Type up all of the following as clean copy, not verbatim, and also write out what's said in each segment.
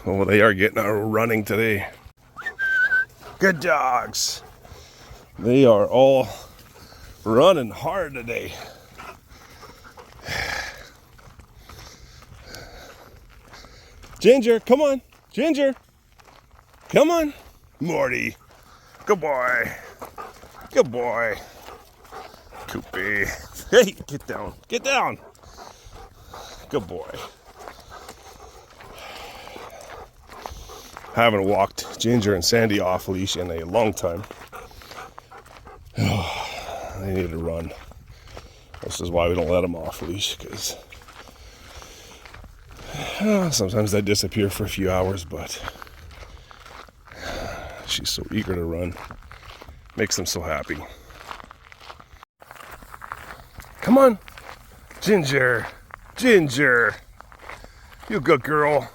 Oh, they are getting out running today. Good dogs. They are all running hard today. Ginger, come on. Ginger, come on. Morty, good boy. Good boy. Koopy. Hey, get down. Get down. Good boy. I haven't walked Ginger and Sandy off leash in a long time. They need to run. This is why we don't let them off leash, because sometimes they disappear for a few hours, but she's so eager to run. Makes them so happy. Come on, Ginger. Ginger. You good girl.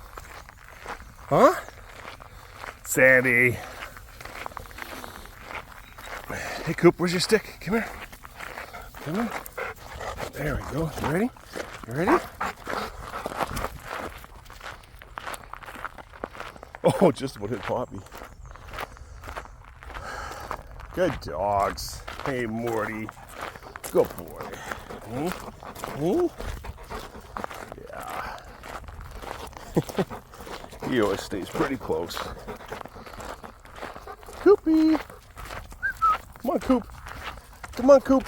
Huh? Sandy. Hey, Coop, where's your stick? Come here. Come on. There we go. You ready? You ready? Oh, just about hit Poppy. Good dogs. Hey, Morty. Good boy. Yeah. He always stays pretty close. Koopy. Come on, Coop. Come on, Coop.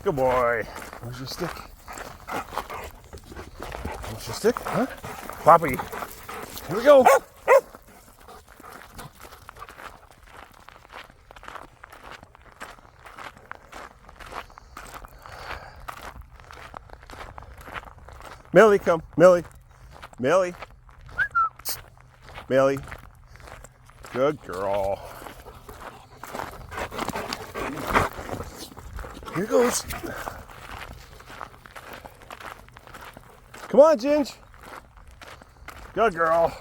Good boy. Where's your stick? Where's your stick? Huh? Poppy. Here we go. Millie, come. Millie. Millie. Millie. Good girl. Here goes. Come on, Ginge. Good girl.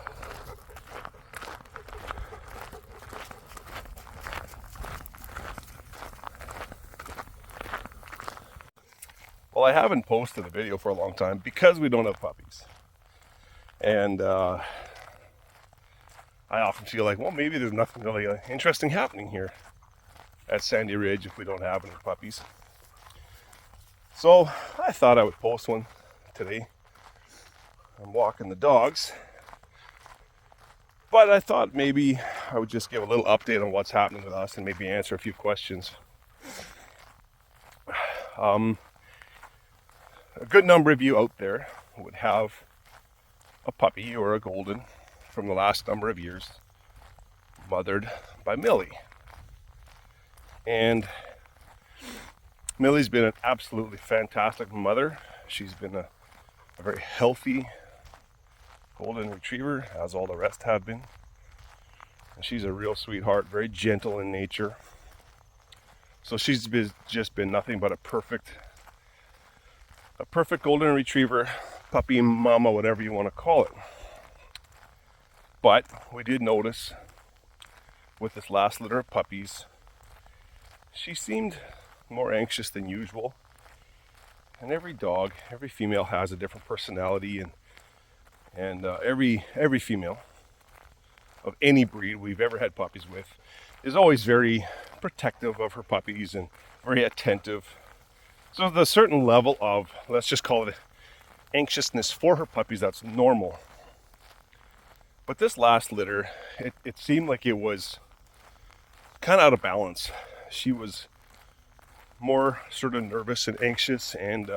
Well, I haven't posted a video for a long time because we don't have puppies. And I often feel like, well, maybe there's nothing really interesting happening here at Sandy Ridge if we don't have any puppies. So I thought I would post one today. I'm walking the dogs. But I thought maybe I would just give a little update on what's happening with us and maybe answer a few questions. A good number of you out there would have a puppy or a golden from the last number of years mothered by Millie. And Millie's been an absolutely fantastic mother. She's been a very healthy golden retriever, as all the rest have been. And she's a real sweetheart, very gentle in nature. So she's just been nothing but a perfect golden retriever, puppy, mama, whatever you want to call it. But we did notice with this last litter of puppies, she seemed more anxious than usual. And every dog, every female has a different personality, and every female of any breed we've ever had puppies with is always very protective of her puppies and very attentive. So there's a certain level of, let's just call it anxiousness for her puppies, that's normal. But this last litter, it seemed like it was kind of out of balance. She was more sort of nervous and anxious, and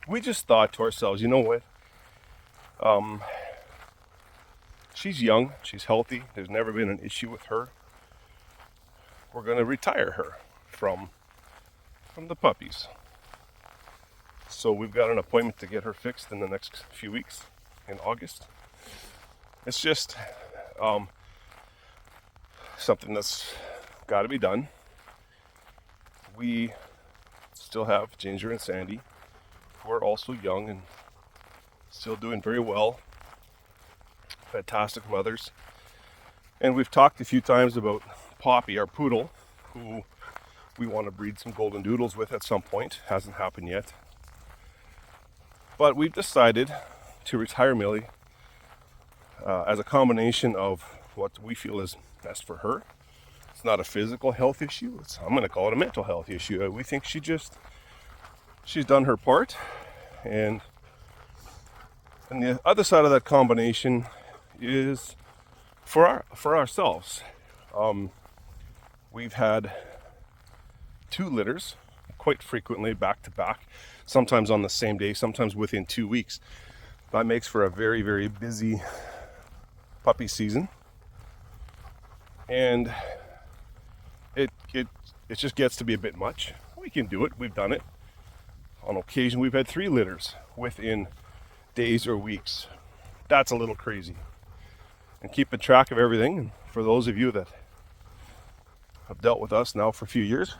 we just thought to ourselves, you know what? She's young, she's healthy, there's never been an issue with her. We're going to retire her from the puppies. So we've got an appointment to get her fixed in the next few weeks in August. It's just something that's got to be done. We still have Ginger and Sandy, who are also young and still doing very well. Fantastic mothers. And we've talked a few times about Poppy, our poodle, who we want to breed some golden doodles with at some point. Hasn't happened yet. But we've decided to retire Millie as a combination of what we feel is best for her. It's not a physical health issue. I'm going to call it a mental health issue. We think she's done her part. And the other side of that combination is for ourselves. We've had 2 litters quite frequently back to back, sometimes on the same day, sometimes within 2 weeks. That makes for a very, very busy puppy season. And it just gets to be a bit much. We can do it. We've done it. On occasion, we've had 3 litters within days or weeks. That's a little crazy. And keeping track of everything, and for those of you that have dealt with us now for a few years,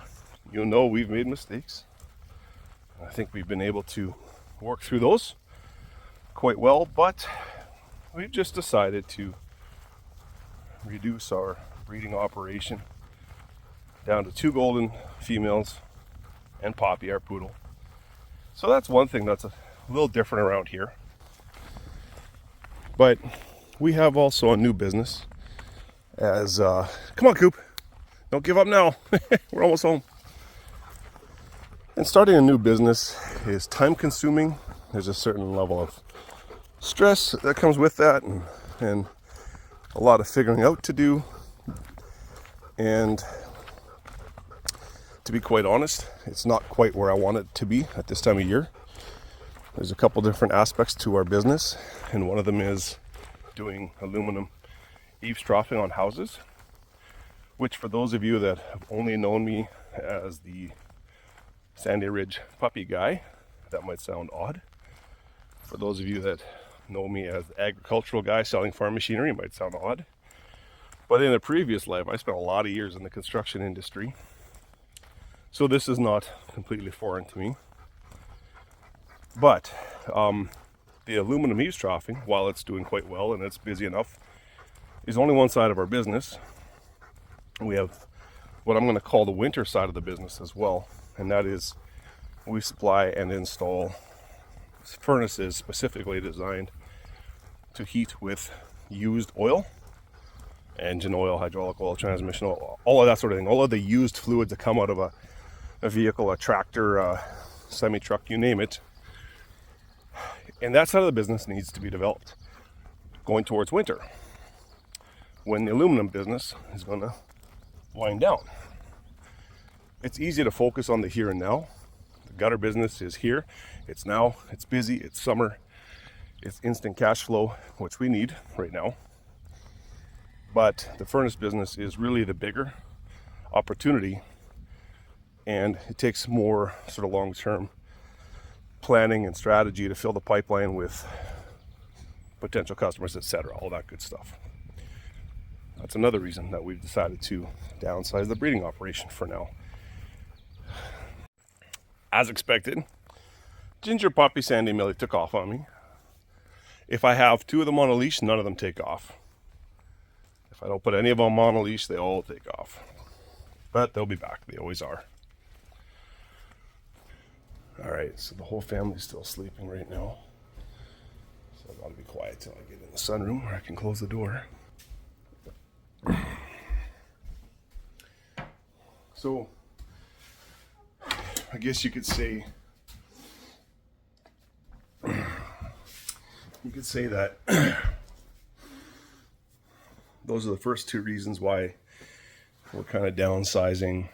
you'll know we've made mistakes. I think we've been able to work through those quite well, but we've just decided to reduce our breeding operation down to 2 golden females and Poppy, our poodle. So that's one thing that's a little different around here. But we have also a new business as, come on Coop, don't give up now. We're almost home. And starting a new business is time consuming. There's a certain level of stress that comes with that, and a lot of figuring out to do. And to be quite honest, it's not quite where I want it to be at this time of year. There's a couple different aspects to our business, and one of them is doing aluminum eavesdropping on houses, which for those of you that have only known me as the Sandy Ridge puppy guy, that might sound odd. For those of you that know me as the agricultural guy selling farm machinery, it might sound odd. But in a previous life, I spent a lot of years in the construction industry. So this is not completely foreign to me. But the aluminum eavesdropping, while it's doing quite well and it's busy enough, is only one side of our business. We have what I'm going to call the winter side of the business as well. And that is we supply and install furnaces specifically designed to heat with used oil, engine oil, hydraulic oil, transmission oil, all of that sort of thing. All of the used fluids that come out of a vehicle, a tractor, a semi-truck, you name it. And that side of the business needs to be developed going towards winter, when the aluminum business is going to wind down. It's easy to focus on the here and now. The gutter business is here. It's now. It's busy. It's summer. It's instant cash flow, which we need right now. But the furnace business is really the bigger opportunity, and it takes more sort of long-term planning and strategy to fill the pipeline with potential customers, etc., all that good stuff. That's another reason that we've decided to downsize the breeding operation for now. As expected, Ginger, Poppy, Sandy, and Millie took off on me. If I have 2 of them on a leash, none of them take off. If I don't put any of them on a leash, they all take off. But they'll be back. They always are. Alright, so the whole family's still sleeping right now. So I've got to be quiet till I get in the sunroom where I can close the door. So, I guess you could say that those are the first 2 reasons why we're kind of downsizing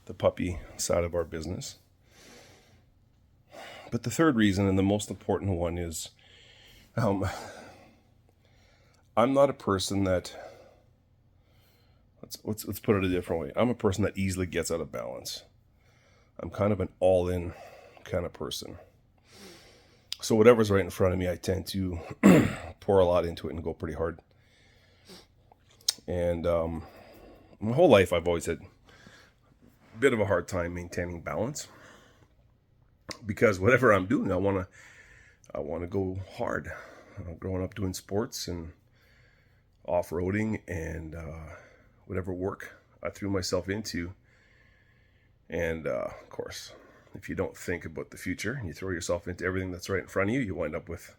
the puppy side of our business. But the third reason, and the most important one, is I'm not a person that, let's put it a different way. I'm a person that easily gets out of balance. I'm kind of an all-in kind of person. So whatever's right in front of me, I tend to pour a lot into it and go pretty hard. And my whole life, I've always had a bit of a hard time maintaining balance, because whatever I'm doing, I want to go hard. Growing up doing sports and off-roading and whatever work I threw myself into, and of course if you don't think about the future and you throw yourself into everything that's right in front of you, you wind up with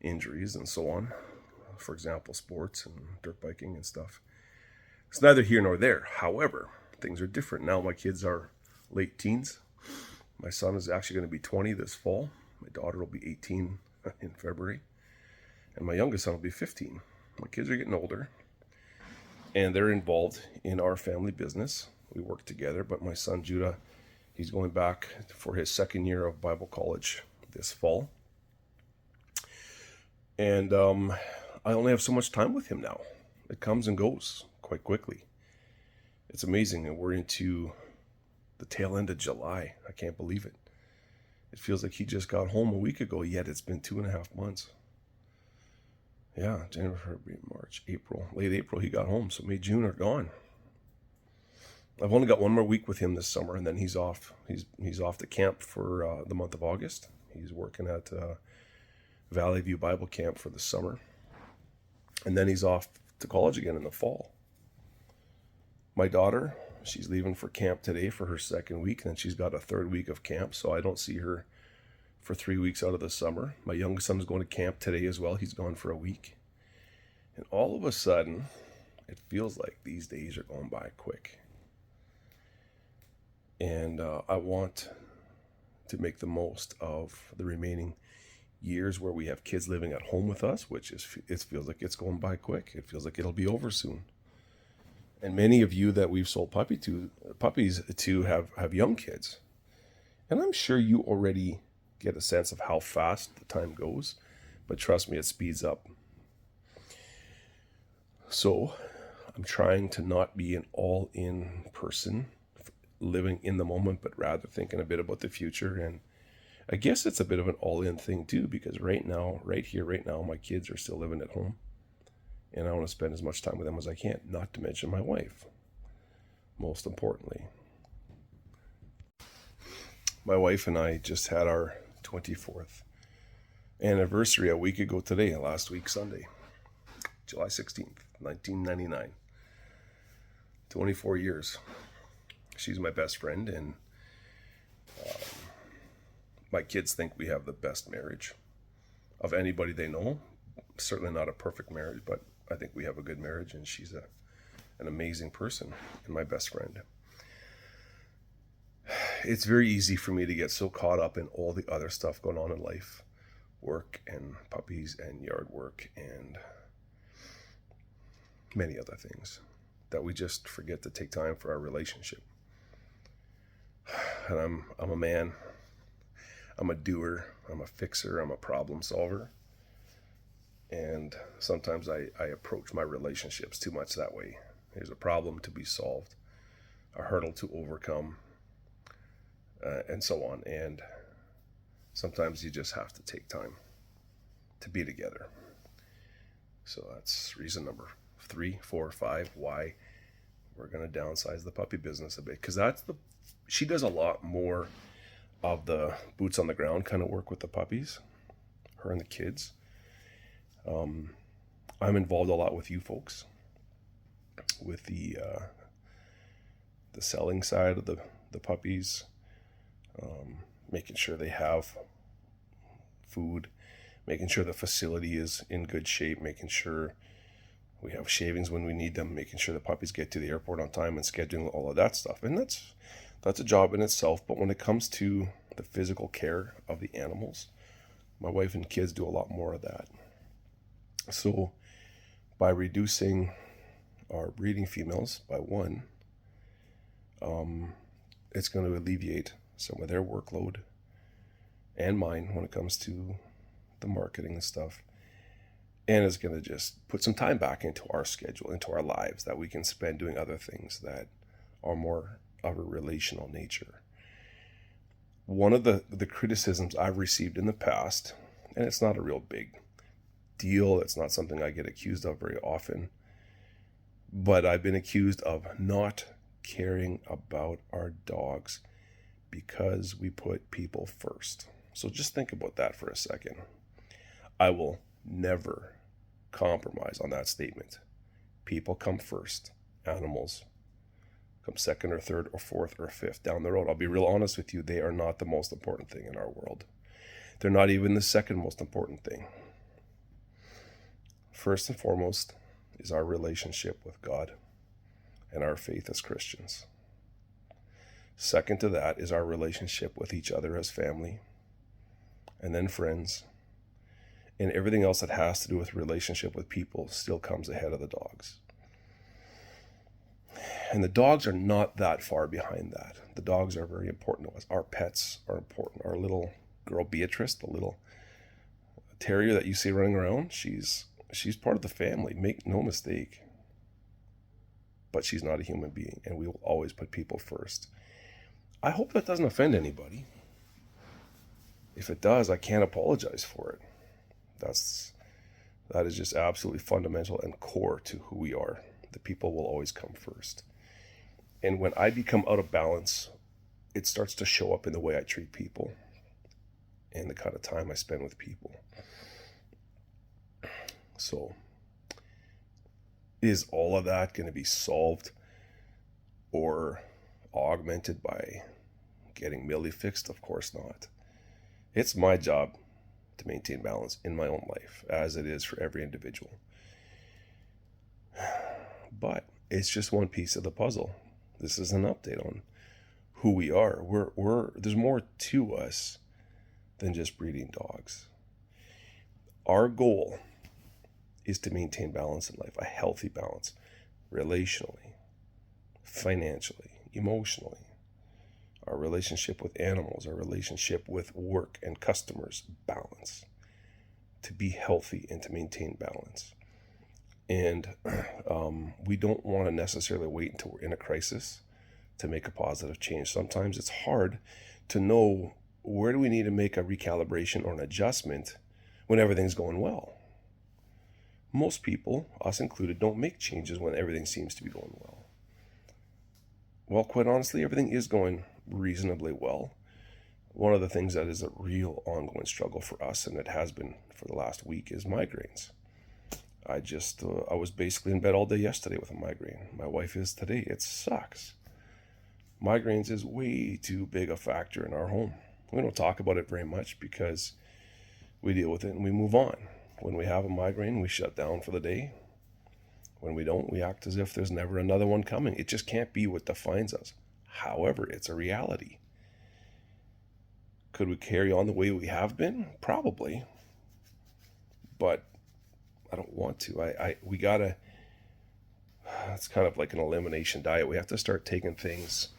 injuries and so on. For example, sports and dirt biking and stuff. It's neither here nor there. However, things are different. Now my kids are late teens. My son is actually going to be 20 this fall. My daughter will be 18 in February. And my youngest son will be 15. My kids are getting older. And they're involved in our family business. We work together. But my son, Judah, he's going back for his second year of Bible college this fall. And I only have so much time with him now. It comes and goes quite quickly. It's amazing. And we're into the tail end of July. I can't believe it. It feels like he just got home a week ago, yet it's been 2.5 months. Yeah, January, February, March, April. Late April he got home, so May, June are gone. I've only got one more week with him this summer, and then he's off. He's off to camp for the month of August. He's working at Valley View Bible Camp for the summer. And then he's off to college again in the fall. My daughter, she's leaving for camp today for her second week, and then she's got a third week of camp, so I don't see her for 3 weeks out of the summer. My youngest son is going to camp today as well. He's gone for a week. And all of a sudden, it feels like these days are going by quick. And I want to make the most of the remaining years where we have kids living at home with us, which it feels like it's going by quick. It feels like it'll be over soon. And many of you that we've sold puppies to have young kids. And I'm sure you already get a sense of how fast the time goes, but trust me, it speeds up. So I'm trying to not be an all-in person living in the moment, but rather thinking a bit about the future. And I guess it's a bit of an all-in thing too, because right now, my kids are still living at home. And I want to spend as much time with them as I can, not to mention my wife, most importantly. My wife and I just had our 24th anniversary a week ago today, last week, Sunday, July 16th, 1999. 24 years. She's my best friend, and my kids think we have the best marriage of anybody they know. Certainly not a perfect marriage, but I think we have a good marriage, and she's an amazing person and my best friend. It's very easy for me to get so caught up in all the other stuff going on in life, work and puppies and yard work and many other things, that we just forget to take time for our relationship. And I'm a man. I'm a doer. I'm a fixer. I'm a problem solver. And sometimes I approach my relationships too much that way. There's a problem to be solved, a hurdle to overcome, and so on. And sometimes you just have to take time to be together. So that's reason number 3, 4, 5, why we're going to downsize the puppy business a bit. Because she does a lot more of the boots on the ground kind of work with the puppies, her and the kids. I'm involved a lot with you folks, with the selling side of the puppies, making sure they have food, making sure the facility is in good shape, making sure we have shavings when we need them, making sure the puppies get to the airport on time, and scheduling all of that stuff. And that's a job in itself. But when it comes to the physical care of the animals, my wife and kids do a lot more of that. So by reducing our breeding females by 1, it's going to alleviate some of their workload and mine when it comes to the marketing and stuff. And it's going to just put some time back into our schedule, into our lives, that we can spend doing other things that are more of a relational nature. One of the criticisms I've received in the past, and it's not a real big deal, it's not something I get accused of very often, but I've been accused of not caring about our dogs because we put people first. So just think about that for a second. I will never compromise on that statement. People come first. Animals come second or third or fourth or fifth down the road. I'll be real honest with you, they are not the most important thing in our world. They're not even the second most important thing. First and foremost is our relationship with God and our faith as Christians. Second to that is our relationship with each other as family, and then friends. And everything else that has to do with relationship with people still comes ahead of the dogs. And the dogs are not that far behind that. The dogs are very important to us. Our pets are important. Our little girl Beatrice, the little terrier that you see running around, she's part of the family. Make no mistake. But she's not a human being, and we will always put people first. I hope that doesn't offend anybody. If it does, I can't apologize for it. That is just absolutely fundamental and core to who we are. The people will always come first. And when I become out of balance, it starts to show up in the way I treat people and the kind of time I spend with people. So, is all of that going to be solved or augmented by getting Millie fixed? Of course not. It's my job to maintain balance in my own life, as it is for every individual. But it's just one piece of the puzzle. This is an update on who we are. There's more to us than just breeding dogs. Our goal is to maintain balance in life, a healthy balance, relationally, financially, emotionally, our relationship with animals, our relationship with work and customers, balance, to be healthy and to maintain balance. And we don't want to necessarily wait until we're in a crisis to make a positive change. Sometimes it's hard to know where do we need to make a recalibration or an adjustment when everything's going well. Most people, us included, don't make changes when everything seems to be going well. Well, quite honestly, everything is going reasonably well. One of the things that is a real ongoing struggle for us, and it has been for the last week, is migraines. I was basically in bed all day yesterday with a migraine. My wife is today. It sucks. Migraines is way too big a factor in our home. We don't talk about it very much because we deal with it and we move on. When we have a migraine, we shut down for the day. When we don't, we act as if there's never another one coming. It just can't be what defines us. However, it's a reality. Could we carry on the way we have been? Probably. But I don't want to. We gotta, it's kind of like an elimination diet. We have to start taking things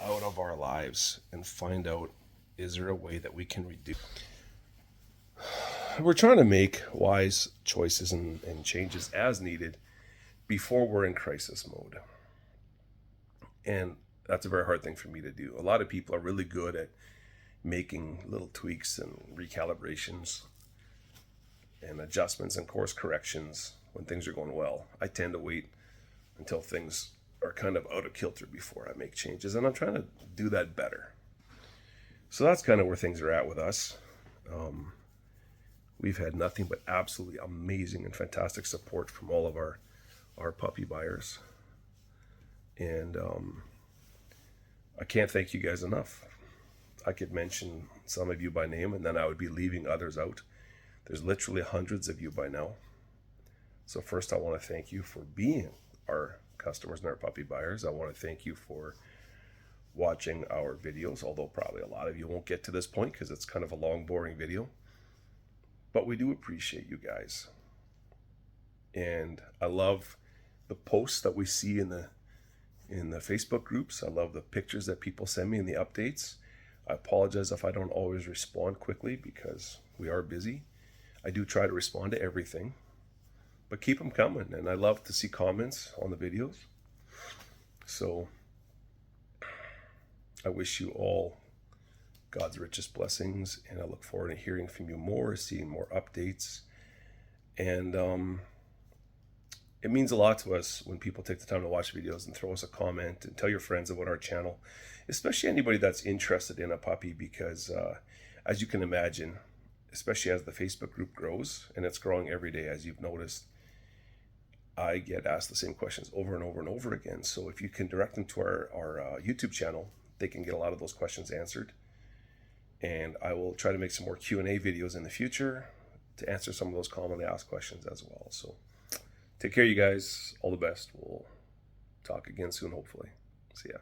out of our lives and find out, is there a way that we can reduce? We're trying to make wise choices and changes as needed before we're in crisis mode. And that's a very hard thing for me to do. A lot of people are really good at making little tweaks and recalibrations and adjustments and course corrections when things are going well. I tend to wait until things are kind of out of kilter before I make changes, and I'm trying to do that better. So that's kind of where things are at with us. We've had nothing but absolutely amazing and fantastic support from all of our puppy buyers. And I can't thank you guys enough. I could mention some of you by name, and then I would be leaving others out. There's literally hundreds of you by now. So first, I want to thank you for being our customers and our puppy buyers. I want to thank you for watching our videos, although probably a lot of you won't get to this point because it's kind of a long, boring video. But we do appreciate you guys. And I love the posts that we see in the Facebook groups. I love the pictures that people send me in the updates. I apologize if I don't always respond quickly because we are busy. I do try to respond to everything, but keep them coming. And I love to see comments on the videos. So I wish you all God's richest blessings, and I look forward to hearing from you more, seeing more updates. And it means a lot to us when people take the time to watch videos and throw us a comment and tell your friends about our channel, especially anybody that's interested in a puppy, because as you can imagine, especially as the Facebook group grows, and it's growing every day, as you've noticed, I get asked the same questions over and over and over again. So if you can direct them to our YouTube channel, they can get a lot of those questions answered. And I will try to make some more Q&A videos in the future to answer some of those commonly asked questions as well. So take care, you guys. All the best. We'll talk again soon, hopefully. See ya.